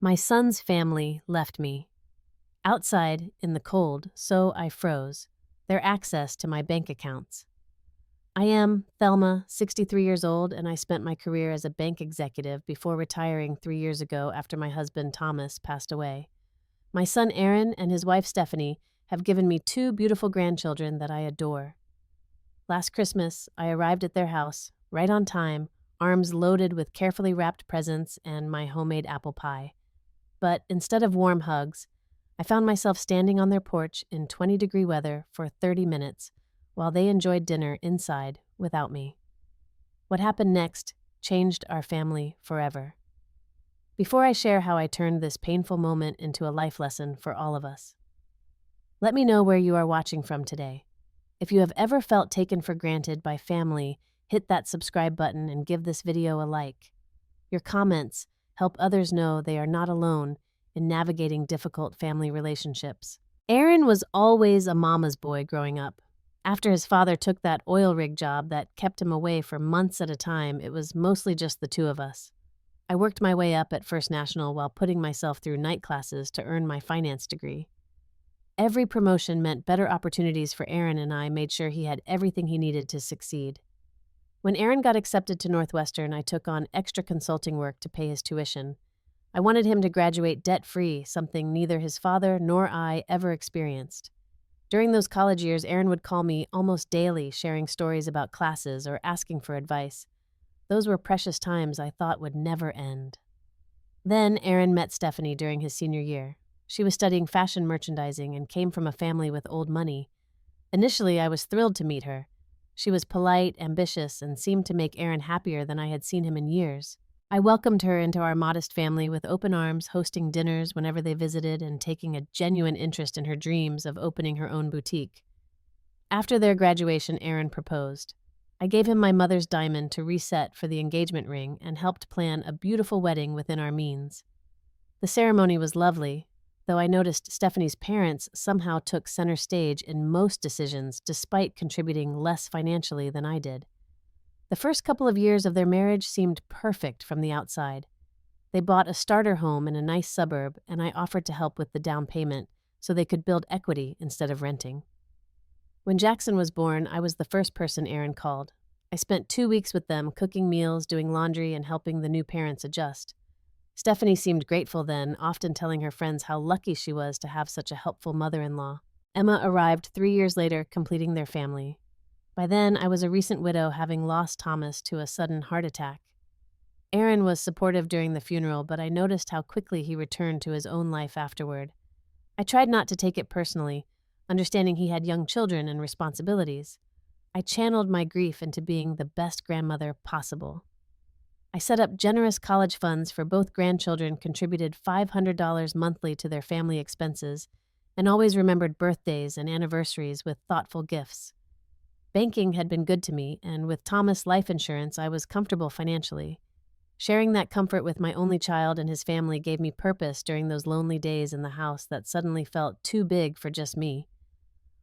My son's family left me. Outside, in the cold, so I froze. Their access to my bank accounts. I am Thelma, 63 years old, and I spent my career as a bank executive before retiring 3 years ago after my husband Thomas passed away. My son Aaron and his wife Stephanie have given me two beautiful grandchildren that I adore. Last Christmas, I arrived at their house, right on time, arms loaded with carefully wrapped presents and my homemade apple pie. But instead of warm hugs, I found myself standing on their porch in 20-degree weather for 30 minutes while they enjoyed dinner inside without me. What happened next changed our family forever. Before I share how I turned this painful moment into a life lesson for all of us, let me know where you are watching from today. If you have ever felt taken for granted by family, hit that subscribe button and give this video a like. Your comments help others know they are not alone in navigating difficult family relationships. Aaron was always a mama's boy growing up. After his father took that oil rig job that kept him away for months at a time, it was mostly just the two of us. I worked my way up at First National while putting myself through night classes to earn my finance degree. Every promotion meant better opportunities for Aaron, and I made sure he had everything he needed to succeed. When Aaron got accepted to Northwestern, I took on extra consulting work to pay his tuition. I wanted him to graduate debt-free, something neither his father nor I ever experienced. During those college years, Aaron would call me almost daily, sharing stories about classes or asking for advice. Those were precious times I thought would never end. Then Aaron met Stephanie during his senior year. She was studying fashion merchandising and came from a family with old money. Initially, I was thrilled to meet her. She was polite, ambitious, and seemed to make Aaron happier than I had seen him in years. I welcomed her into our modest family with open arms, hosting dinners whenever they visited and taking a genuine interest in her dreams of opening her own boutique. After their graduation, Aaron proposed. I gave him my mother's diamond to reset for the engagement ring and helped plan a beautiful wedding within our means. The ceremony was lovely, though I noticed Stephanie's parents somehow took center stage in most decisions despite contributing less financially than I did. The first couple of years of their marriage seemed perfect from the outside. They bought a starter home in a nice suburb, and I offered to help with the down payment so they could build equity instead of renting. When Jackson was born, I was the first person Aaron called. I spent 2 weeks with them, cooking meals, doing laundry, and helping the new parents adjust. Stephanie seemed grateful then, often telling her friends how lucky she was to have such a helpful mother-in-law. Emma arrived 3 years later, completing their family. By then, I was a recent widow, having lost Thomas to a sudden heart attack. Aaron was supportive during the funeral, but I noticed how quickly he returned to his own life afterward. I tried not to take it personally, understanding he had young children and responsibilities. I channeled my grief into being the best grandmother possible. I set up generous college funds for both grandchildren, contributed $500 monthly to their family expenses, and always remembered birthdays and anniversaries with thoughtful gifts. Banking had been good to me, and with Thomas life insurance, I was comfortable financially. Sharing that comfort with my only child and his family gave me purpose during those lonely days in the house that suddenly felt too big for just me.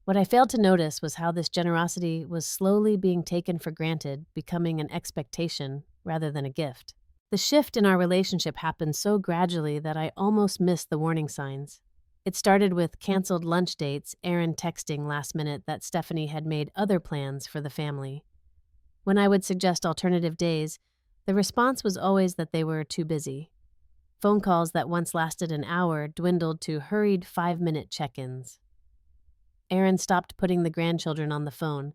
What I failed to notice was how this generosity was slowly being taken for granted, becoming an expectation rather than a gift. The shift in our relationship happened so gradually that I almost missed the warning signs. It started with canceled lunch dates, Aaron texting last minute that Stephanie had made other plans for the family. When I would suggest alternative days, the response was always that they were too busy. Phone calls that once lasted an hour dwindled to hurried 5-minute check-ins. Aaron stopped putting the grandchildren on the phone.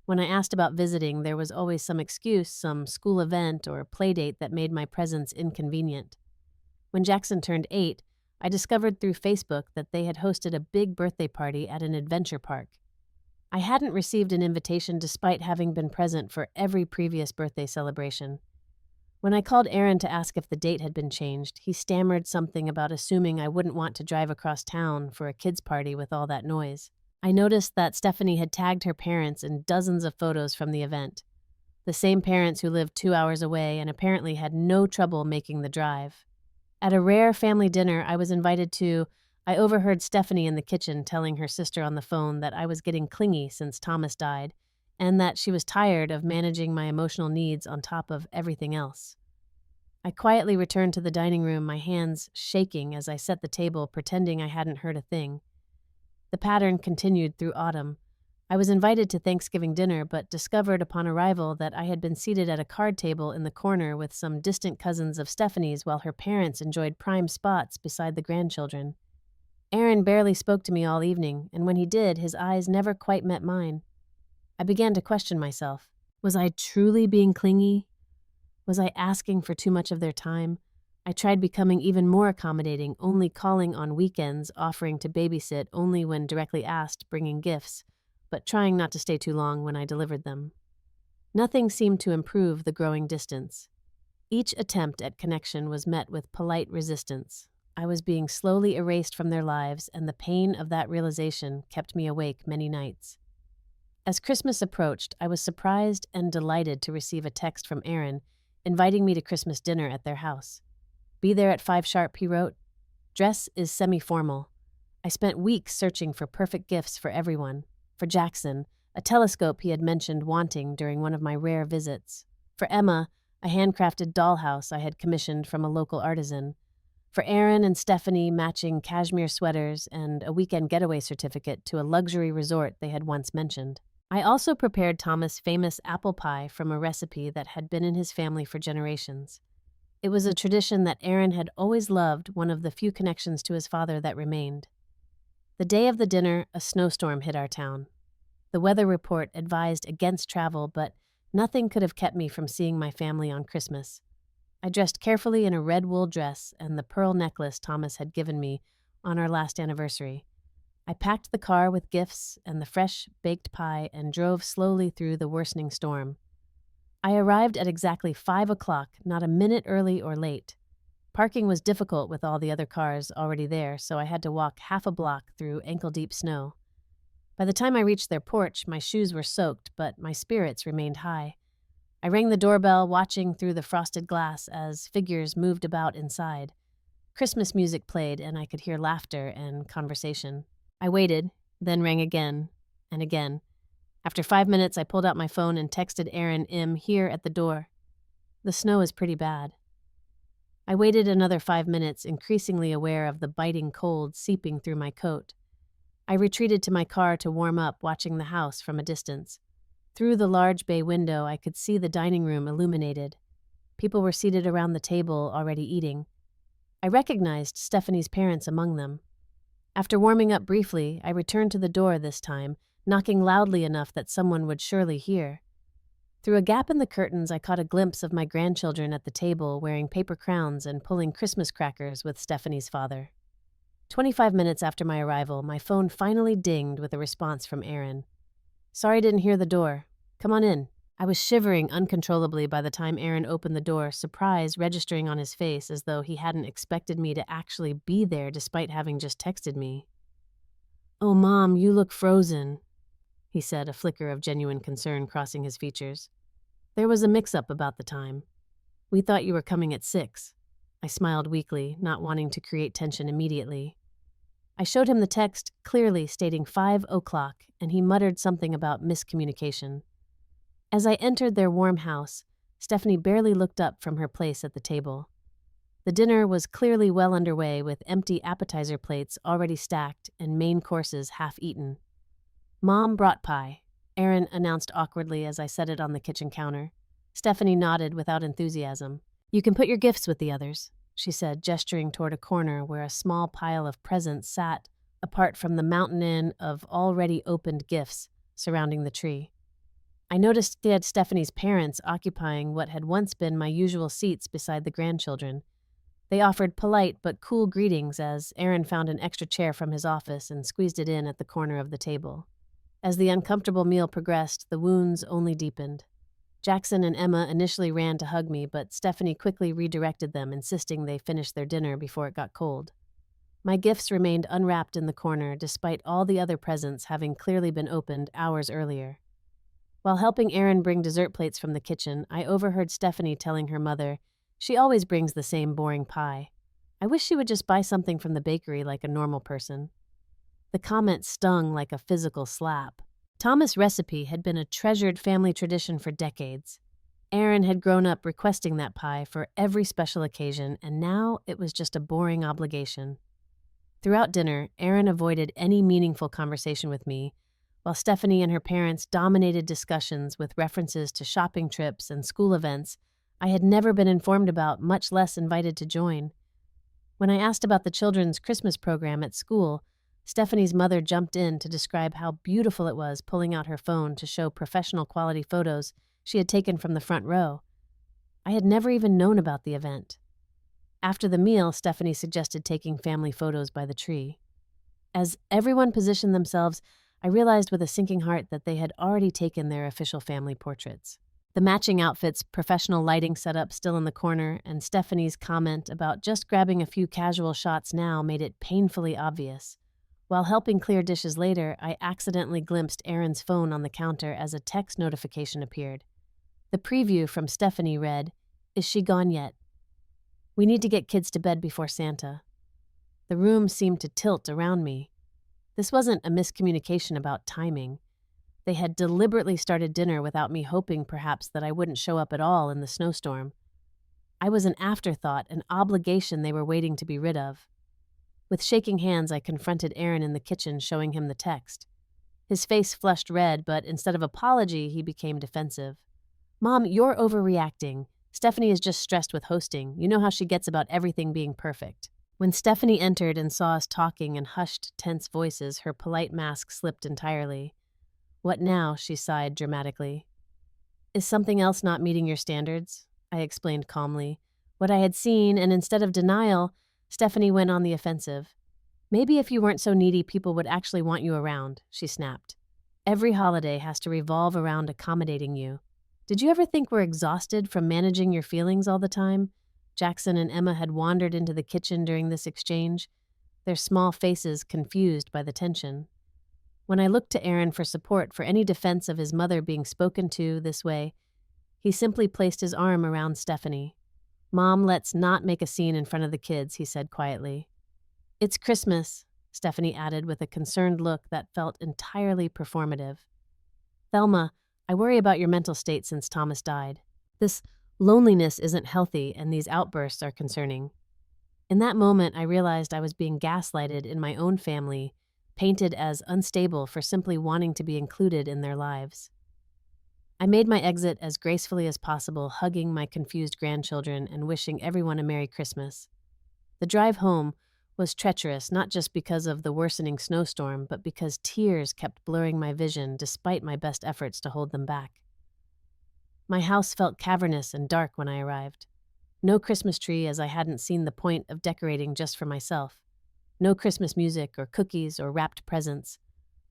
When I asked about visiting, there was always some excuse, some school event or play date that made my presence inconvenient. When Jackson turned 8, I discovered through Facebook that they had hosted a big birthday party at an adventure park. I hadn't received an invitation despite having been present for every previous birthday celebration. When I called Aaron to ask if the date had been changed, he stammered something about assuming I wouldn't want to drive across town for a kids' party with all that noise. I noticed that Stephanie had tagged her parents in dozens of photos from the event. The same parents who lived 2 hours away and apparently had no trouble making the drive. At a rare family dinner I was invited to, I overheard Stephanie in the kitchen telling her sister on the phone that I was getting clingy since Thomas died, and that she was tired of managing my emotional needs on top of everything else. I quietly returned to the dining room, my hands shaking as I set the table, pretending I hadn't heard a thing. The pattern continued through autumn. I was invited to Thanksgiving dinner, but discovered upon arrival that I had been seated at a card table in the corner with some distant cousins of Stephanie's while her parents enjoyed prime spots beside the grandchildren. Aaron barely spoke to me all evening, and when he did, his eyes never quite met mine. I began to question myself. Was I truly being clingy? Was I asking for too much of their time? I tried becoming even more accommodating, only calling on weekends, offering to babysit only when directly asked, bringing gifts, but trying not to stay too long when I delivered them. Nothing seemed to improve the growing distance. Each attempt at connection was met with polite resistance. I was being slowly erased from their lives, and the pain of that realization kept me awake many nights. As Christmas approached, I was surprised and delighted to receive a text from Aaron inviting me to Christmas dinner at their house. Be there at 5 sharp, he wrote. Dress is semi-formal. I spent weeks searching for perfect gifts for everyone. For Jackson, a telescope he had mentioned wanting during one of my rare visits. For Emma, a handcrafted dollhouse I had commissioned from a local artisan. For Aaron and Stephanie, matching cashmere sweaters and a weekend getaway certificate to a luxury resort they had once mentioned. I also prepared Thomas' famous apple pie from a recipe that had been in his family for generations. It was a tradition that Aaron had always loved, one of the few connections to his father that remained. The day of the dinner, a snowstorm hit our town. The weather report advised against travel, but nothing could have kept me from seeing my family on Christmas. I dressed carefully in a red wool dress and the pearl necklace Thomas had given me on our last anniversary. I packed the car with gifts and the fresh baked pie and drove slowly through the worsening storm. I arrived at exactly 5 o'clock, not a minute early or late. Parking was difficult with all the other cars already there, so I had to walk half a block through ankle-deep snow. By the time I reached their porch, my shoes were soaked, but my spirits remained high. I rang the doorbell, watching through the frosted glass as figures moved about inside. Christmas music played, and I could hear laughter and conversation. I waited, then rang again and again. After 5 minutes, I pulled out my phone and texted Aaron here at the door. The snow is pretty bad. I waited another 5 minutes, increasingly aware of the biting cold seeping through my coat. I retreated to my car to warm up, watching the house from a distance. Through the large bay window, I could see the dining room illuminated. People were seated around the table, already eating. I recognized Stephanie's parents among them. After warming up briefly, I returned to the door this time, knocking loudly enough that someone would surely hear. Through a gap in the curtains, I caught a glimpse of my grandchildren at the table wearing paper crowns and pulling Christmas crackers with Stephanie's father. 25 minutes after my arrival, my phone finally dinged with a response from Aaron. Sorry, didn't hear the door. Come on in. I was shivering uncontrollably by the time Aaron opened the door, surprise registering on his face as though he hadn't expected me to actually be there despite having just texted me. Oh, Mom, you look frozen, he said, a flicker of genuine concern crossing his features. There was a mix-up about the time. We thought you were coming at 6. I smiled weakly, not wanting to create tension immediately. I showed him the text, clearly stating 5 o'clock, and he muttered something about miscommunication. As I entered their warm house, Stephanie barely looked up from her place at the table. The dinner was clearly well underway, with empty appetizer plates already stacked and main courses half-eaten. Mom brought pie, Aaron announced awkwardly as I set it on the kitchen counter. Stephanie nodded without enthusiasm. You can put your gifts with the others, she said, gesturing toward a corner where a small pile of presents sat, apart from the mountain of already opened gifts surrounding the tree. I noticed they had Stephanie's parents occupying what had once been my usual seats beside the grandchildren. They offered polite but cool greetings as Aaron found an extra chair from his office and squeezed it in at the corner of the table. As the uncomfortable meal progressed, the wounds only deepened. Jackson and Emma initially ran to hug me, but Stephanie quickly redirected them, insisting they finish their dinner before it got cold. My gifts remained unwrapped in the corner, despite all the other presents having clearly been opened hours earlier. While helping Aaron bring dessert plates from the kitchen, I overheard Stephanie telling her mother, she always brings the same boring pie. I wish she would just buy something from the bakery like a normal person. The comment stung like a physical slap. Thomas' recipe had been a treasured family tradition for decades. Aaron had grown up requesting that pie for every special occasion, and now it was just a boring obligation. Throughout dinner, Aaron avoided any meaningful conversation with me, while Stephanie and her parents dominated discussions with references to shopping trips and school events I had never been informed about, much less invited to join. When I asked about the children's Christmas program at school, Stephanie's mother jumped in to describe how beautiful it was, pulling out her phone to show professional quality photos she had taken from the front row. I had never even known about the event. After the meal, Stephanie suggested taking family photos by the tree. As everyone positioned themselves, I realized with a sinking heart that they had already taken their official family portraits. The matching outfits, professional lighting setup still in the corner, and Stephanie's comment about just grabbing a few casual shots now made it painfully obvious. While helping clear dishes later, I accidentally glimpsed Aaron's phone on the counter as a text notification appeared. The preview from Stephanie read, "Is she gone yet? We need to get kids to bed before Santa." The room seemed to tilt around me. This wasn't a miscommunication about timing. They had deliberately started dinner without me hoping perhaps that I wouldn't show up at all in the snowstorm. I was an afterthought, an obligation they were waiting to be rid of. With shaking hands, I confronted Aaron in the kitchen, showing him the text. His face flushed red, but instead of apology, he became defensive. "Mom, you're overreacting. Stephanie is just stressed with hosting. You know how she gets about everything being perfect." When Stephanie entered and saw us talking in hushed, tense voices, her polite mask slipped entirely. "What now?" she sighed dramatically. "Is something else not meeting your standards?" I explained calmly what I had seen, and instead of denial, Stephanie went on the offensive. "Maybe if you weren't so needy, people would actually want you around," she snapped. "Every holiday has to revolve around accommodating you. Did you ever think we're exhausted from managing your feelings all the time?" Jackson and Emma had wandered into the kitchen during this exchange, their small faces confused by the tension. When I looked to Aaron for support for any defense of his mother being spoken to this way, he simply placed his arm around Stephanie. "Mom, let's not make a scene in front of the kids," he said quietly. "It's Christmas," Stephanie added with a concerned look that felt entirely performative. "Thelma, I worry about your mental state since Thomas died. This loneliness isn't healthy, and these outbursts are concerning." In that moment, I realized I was being gaslighted in my own family, painted as unstable for simply wanting to be included in their lives. I made my exit as gracefully as possible, hugging my confused grandchildren and wishing everyone a Merry Christmas. The drive home was treacherous, not just because of the worsening snowstorm, but because tears kept blurring my vision despite my best efforts to hold them back. My house felt cavernous and dark when I arrived. No Christmas tree, as I hadn't seen the point of decorating just for myself. No Christmas music or cookies or wrapped presents.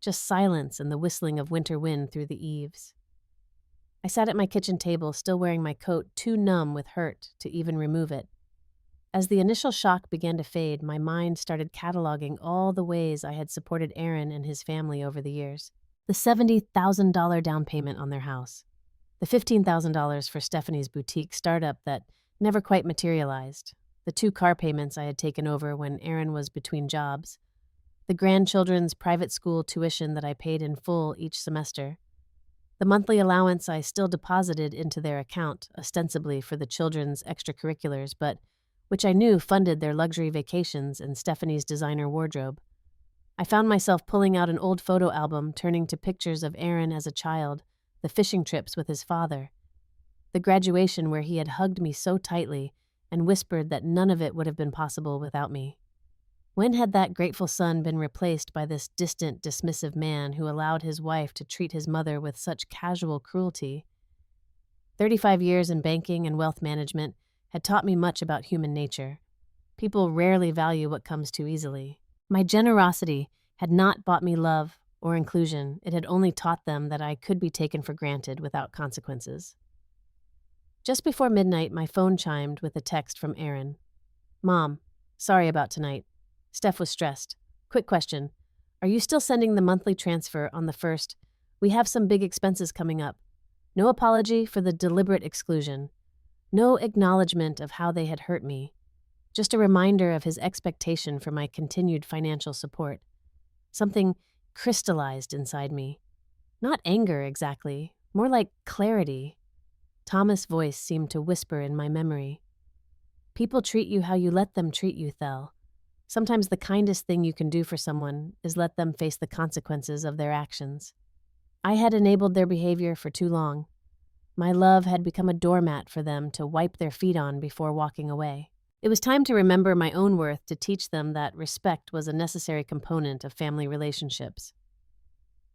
Just silence and the whistling of winter wind through the eaves. I sat at my kitchen table, still wearing my coat, too numb with hurt to even remove it. As the initial shock began to fade, my mind started cataloging all the ways I had supported Aaron and his family over the years. The $70,000 down payment on their house. The $15,000 for Stephanie's boutique startup that never quite materialized. The 2 car payments I had taken over when Aaron was between jobs. The grandchildren's private school tuition that I paid in full each semester. The monthly allowance I still deposited into their account, ostensibly for the children's extracurriculars, but which I knew funded their luxury vacations and Stephanie's designer wardrobe. I found myself pulling out an old photo album, turning to pictures of Aaron as a child, the fishing trips with his father, the graduation where he had hugged me so tightly and whispered that none of it would have been possible without me. When had that grateful son been replaced by this distant, dismissive man who allowed his wife to treat his mother with such casual cruelty? 35 years in banking and wealth management had taught me much about human nature. People rarely value what comes too easily. My generosity had not bought me love or inclusion. It had only taught them that I could be taken for granted without consequences. Just before midnight, my phone chimed with a text from Aaron. "Mom, sorry about tonight. Steph was stressed. Quick question. Are you still sending the monthly transfer on the 1st? We have some big expenses coming up. No apology for the deliberate exclusion. No acknowledgement of how they had hurt me. Just a reminder of his expectation for my continued financial support. Something crystallized inside me. Not anger exactly, more like clarity. Thomas' voice seemed to whisper in my memory. People treat you how you let them treat you, Thel. Sometimes the kindest thing you can do for someone is let them face the consequences of their actions. I had enabled their behavior for too long. My love had become a doormat for them to wipe their feet on before walking away. It was time to remember my own worth, to teach them that respect was a necessary component of family relationships.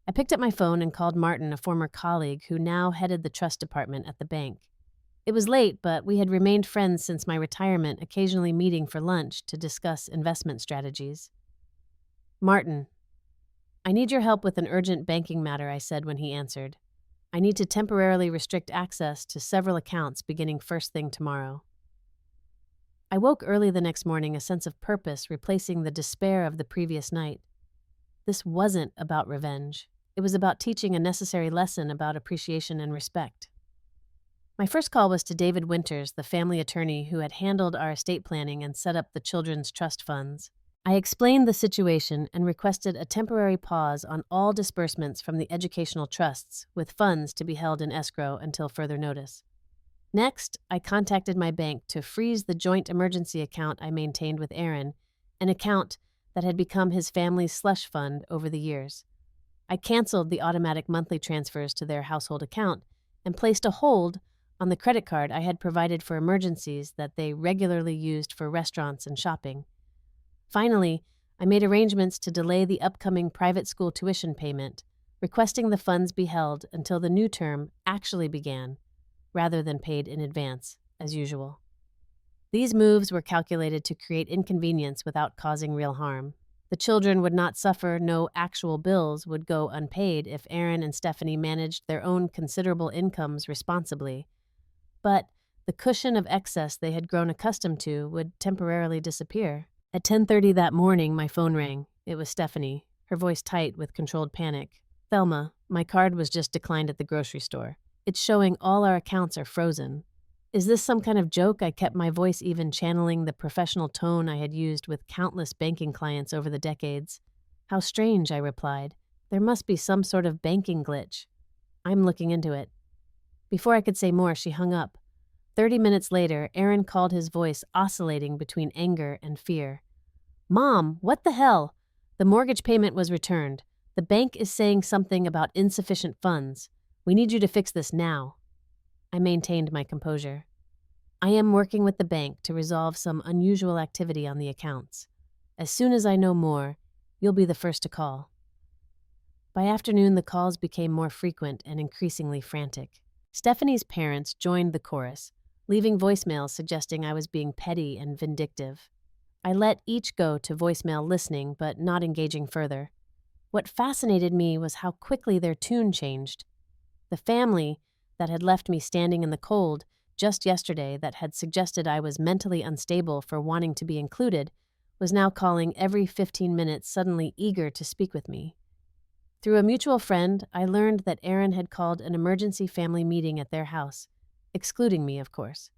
I picked up my phone and called Martin, a former colleague who now headed the trust department at the bank. It was late, but we had remained friends since my retirement, occasionally meeting for lunch to discuss investment strategies. "Martin, I need your help with an urgent banking matter," I said when he answered. "I need to temporarily restrict access to several accounts beginning first thing tomorrow." I woke early the next morning, a sense of purpose replacing the despair of the previous night. This wasn't about revenge. It was about teaching a necessary lesson about appreciation and respect. My first call was to David Winters, the family attorney who had handled our estate planning and set up the children's trust funds. I explained the situation and requested a temporary pause on all disbursements from the educational trusts, with funds to be held in escrow until further notice. Next, I contacted my bank to freeze the joint emergency account I maintained with Aaron, an account that had become his family's slush fund over the years. I canceled the automatic monthly transfers to their household account and placed a hold on the credit card I had provided for emergencies that they regularly used for restaurants and shopping. Finally, I made arrangements to delay the upcoming private school tuition payment, requesting the funds be held until the new term actually began, rather than paid in advance, as usual. These moves were calculated to create inconvenience without causing real harm. The children would not suffer, no actual bills would go unpaid if Aaron and Stephanie managed their own considerable incomes responsibly. But the cushion of excess they had grown accustomed to would temporarily disappear. At 10:30 that morning, my phone rang. It was Stephanie, her voice tight with controlled panic. "Thelma, my card was just declined at the grocery store. It's showing all our accounts are frozen." "Is this some kind of joke?" I kept my voice even, channeling the professional tone I had used with countless banking clients over the decades. "How strange," I replied. "There must be some sort of banking glitch. I'm looking into it." Before I could say more, she hung up. 30 minutes later, Aaron called, his voice oscillating between anger and fear. "Mom, what the hell? The mortgage payment was returned. The bank is saying something about insufficient funds. We need you to fix this now." I maintained my composure. "I am working with the bank to resolve some unusual activity on the accounts. As soon as I know more, you'll be the first to call." By afternoon, the calls became more frequent and increasingly frantic. Stephanie's parents joined the chorus, leaving voicemails suggesting I was being petty and vindictive. I let each go to voicemail, listening but not engaging further. What fascinated me was how quickly their tune changed. The family that had left me standing in the cold just yesterday, that had suggested I was mentally unstable for wanting to be included, was now calling every 15 minutes, suddenly eager to speak with me. Through a mutual friend, I learned that Aaron had called an emergency family meeting at their house, excluding me, of course.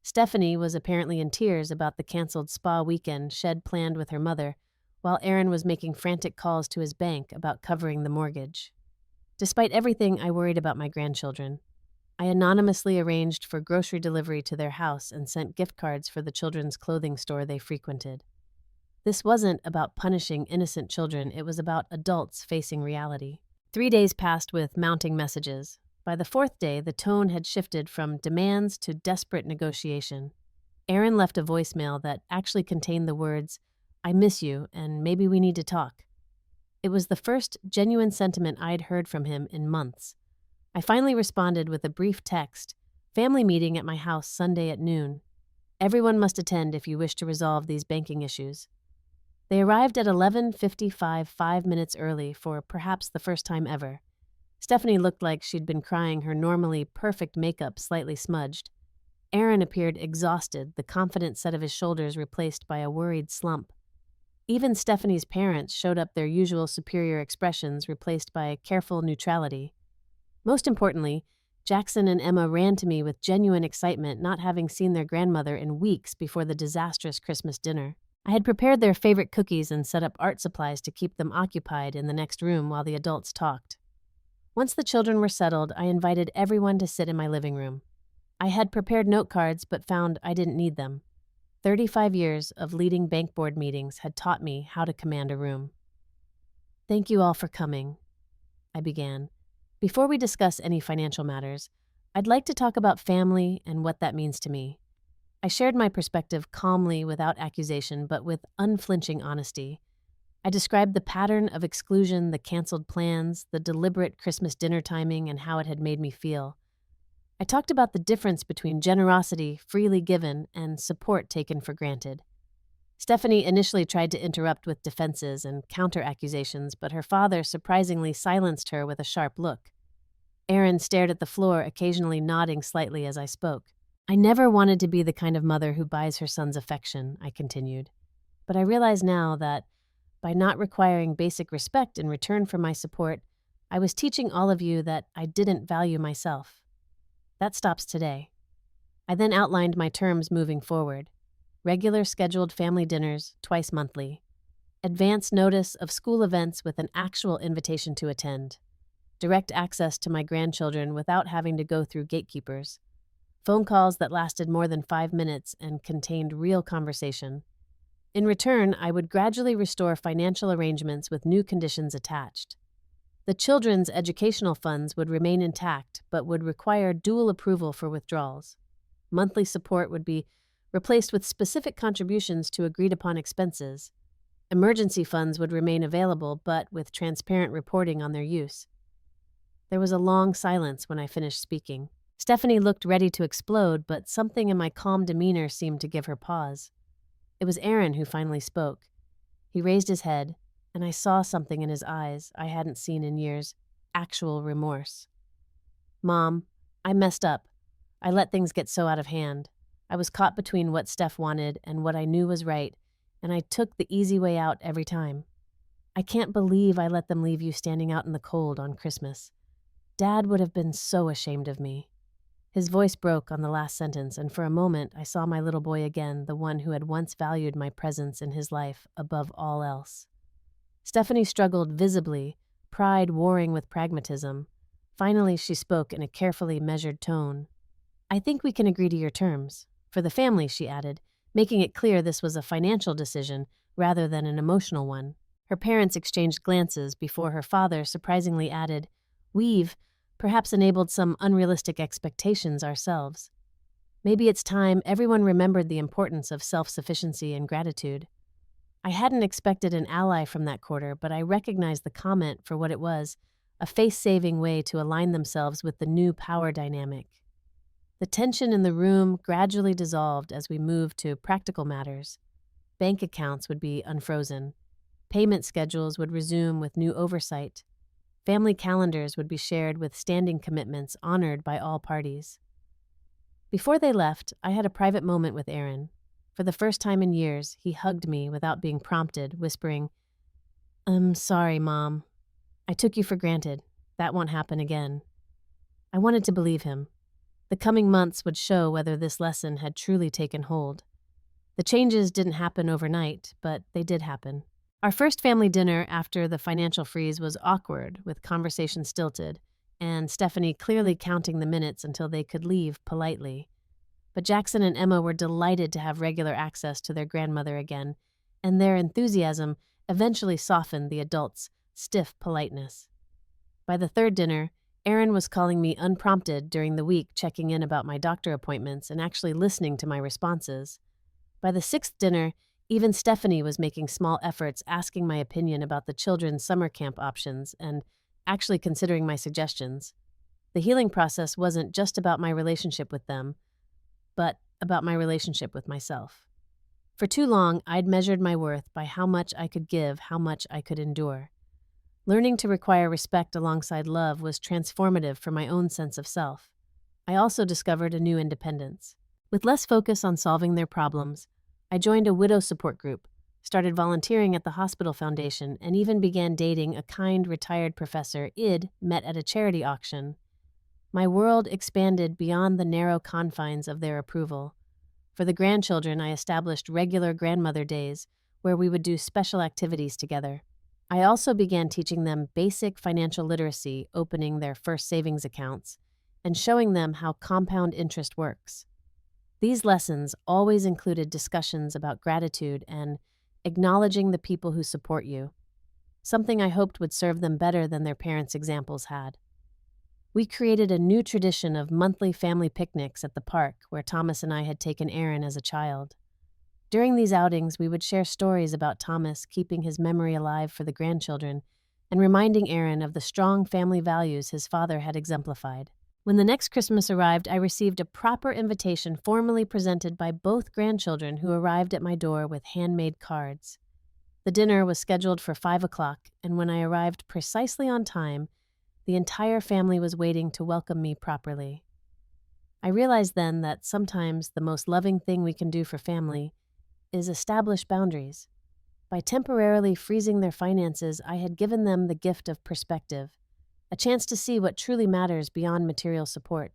Stephanie was apparently in tears about the canceled spa weekend Shed planned with her mother, while Aaron was making frantic calls to his bank about covering the mortgage. Despite everything, I worried about my grandchildren. I anonymously arranged for grocery delivery to their house and sent gift cards for the children's clothing store they frequented. This wasn't about punishing innocent children, it was about adults facing reality. 3 days passed with mounting messages. By the 4th day, the tone had shifted from demands to desperate negotiation. Aaron left a voicemail that actually contained the words, "I miss you, and maybe we need to talk." It was the first genuine sentiment I'd heard from him in months. I finally responded with a brief text, "Family meeting at my house Sunday at noon. Everyone must attend if you wish to resolve these banking issues." They arrived at 11:55, 5 minutes early for perhaps the first time ever. Stephanie looked like she'd been crying, her normally perfect makeup slightly smudged. Aaron appeared exhausted, the confident set of his shoulders replaced by a worried slump. Even Stephanie's parents showed up, their usual superior expressions replaced by careful neutrality. Most importantly, Jackson and Emma ran to me with genuine excitement, not having seen their grandmother in weeks before the disastrous Christmas dinner. I had prepared their favorite cookies and set up art supplies to keep them occupied in the next room while the adults talked. Once the children were settled, I invited everyone to sit in my living room. I had prepared note cards but found I didn't need them. 35 years of leading bank board meetings had taught me how to command a room. "Thank you all for coming," I began. "Before we discuss any financial matters, I'd like to talk about family and what that means to me." I shared my perspective calmly, without accusation, but with unflinching honesty. I described the pattern of exclusion, the canceled plans, the deliberate Christmas dinner timing, and how it had made me feel. I talked about the difference between generosity, freely given, and support taken for granted. Stephanie initially tried to interrupt with defenses and counter-accusations, but her father surprisingly silenced her with a sharp look. Aaron stared at the floor, occasionally nodding slightly as I spoke. "I never wanted to be the kind of mother who buys her son's affection," I continued. "But I realize now that, by not requiring basic respect in return for my support, I was teaching all of you that I didn't value myself. That stops today." I then outlined my terms moving forward: regular scheduled family dinners twice monthly, advance notice of school events with an actual invitation to attend, direct access to my grandchildren without having to go through gatekeepers, phone calls that lasted more than 5 minutes and contained real conversation. In return, I would gradually restore financial arrangements with new conditions attached. The children's educational funds would remain intact, but would require dual approval for withdrawals. Monthly support would be replaced with specific contributions to agreed-upon expenses. Emergency funds would remain available, but with transparent reporting on their use. There was a long silence when I finished speaking. Stephanie looked ready to explode, but something in my calm demeanor seemed to give her pause. It was Aaron who finally spoke. He raised his head, and I saw something in his eyes I hadn't seen in years: actual remorse. "Mom, I messed up. I let things get so out of hand. I was caught between what Steph wanted and what I knew was right, and I took the easy way out every time. I can't believe I let them leave you standing out in the cold on Christmas. Dad would have been so ashamed of me." His voice broke on the last sentence, and for a moment I saw my little boy again, the one who had once valued my presence in his life above all else. Stephanie struggled visibly, pride warring with pragmatism. Finally, she spoke in a carefully measured tone. "I think we can agree to your terms. For the family," she added, making it clear this was a financial decision rather than an emotional one. Her parents exchanged glances before her father surprisingly added, "We've perhaps enabled some unrealistic expectations ourselves. Maybe it's time everyone remembered the importance of self-sufficiency and gratitude." I hadn't expected an ally from that quarter, but I recognized the comment for what it was: a face-saving way to align themselves with the new power dynamic. The tension in the room gradually dissolved as we moved to practical matters. Bank accounts would be unfrozen. Payment schedules would resume with new oversight. Family calendars would be shared with standing commitments honored by all parties. Before they left, I had a private moment with Aaron. For the first time in years, he hugged me without being prompted, whispering, "I'm sorry, Mom. I took you for granted. That won't happen again." I wanted to believe him. The coming months would show whether this lesson had truly taken hold. The changes didn't happen overnight, but they did happen. Our first family dinner after the financial freeze was awkward, with conversation stilted, and Stephanie clearly counting the minutes until they could leave politely. But Jackson and Emma were delighted to have regular access to their grandmother again, and their enthusiasm eventually softened the adults' stiff politeness. By the third dinner, Aaron was calling me unprompted during the week, checking in about my doctor appointments and actually listening to my responses. By the sixth dinner, even Stephanie was making small efforts, asking my opinion about the children's summer camp options and actually considering my suggestions. The healing process wasn't just about my relationship with them, but about my relationship with myself. For too long, I'd measured my worth by how much I could give, how much I could endure. Learning to require respect alongside love was transformative for my own sense of self. I also discovered a new independence. With less focus on solving their problems, I joined a widow support group, started volunteering at the hospital foundation, and even began dating a kind retired professor I'd met at a charity auction. My world expanded beyond the narrow confines of their approval. For the grandchildren, I established regular grandmother days where we would do special activities together. I also began teaching them basic financial literacy, opening their first savings accounts, and showing them how compound interest works. These lessons always included discussions about gratitude and acknowledging the people who support you, something I hoped would serve them better than their parents' examples had. We created a new tradition of monthly family picnics at the park where Thomas and I had taken Aaron as a child. During these outings, we would share stories about Thomas keeping his memory alive for the grandchildren and reminding Aaron of the strong family values his father had exemplified. When the next Christmas arrived, I received a proper invitation formally presented by both grandchildren who arrived at my door with handmade cards. The dinner was scheduled for 5 o'clock, and when I arrived precisely on time, the entire family was waiting to welcome me properly. I realized then that sometimes the most loving thing we can do for family is establish boundaries. By temporarily freezing their finances, I had given them the gift of perspective, a chance to see what truly matters beyond material support.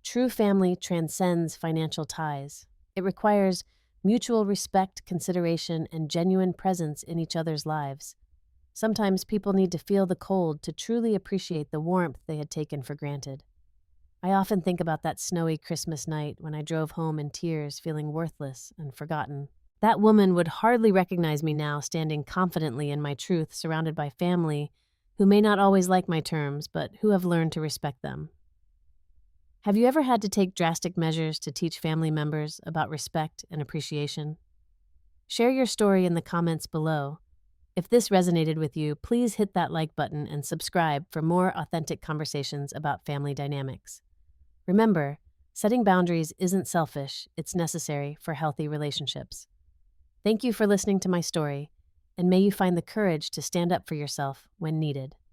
True family transcends financial ties. It requires mutual respect, consideration, and genuine presence in each other's lives. Sometimes people need to feel the cold to truly appreciate the warmth they had taken for granted. I often think about that snowy Christmas night when I drove home in tears, feeling worthless and forgotten. That woman would hardly recognize me now, standing confidently in my truth, surrounded by family who may not always like my terms, but who have learned to respect them. Have you ever had to take drastic measures to teach family members about respect and appreciation? Share your story in the comments below. If this resonated with you, please hit that like button and subscribe for more authentic conversations about family dynamics. Remember, setting boundaries isn't selfish, it's necessary for healthy relationships. Thank you for listening to my story, and may you find the courage to stand up for yourself when needed.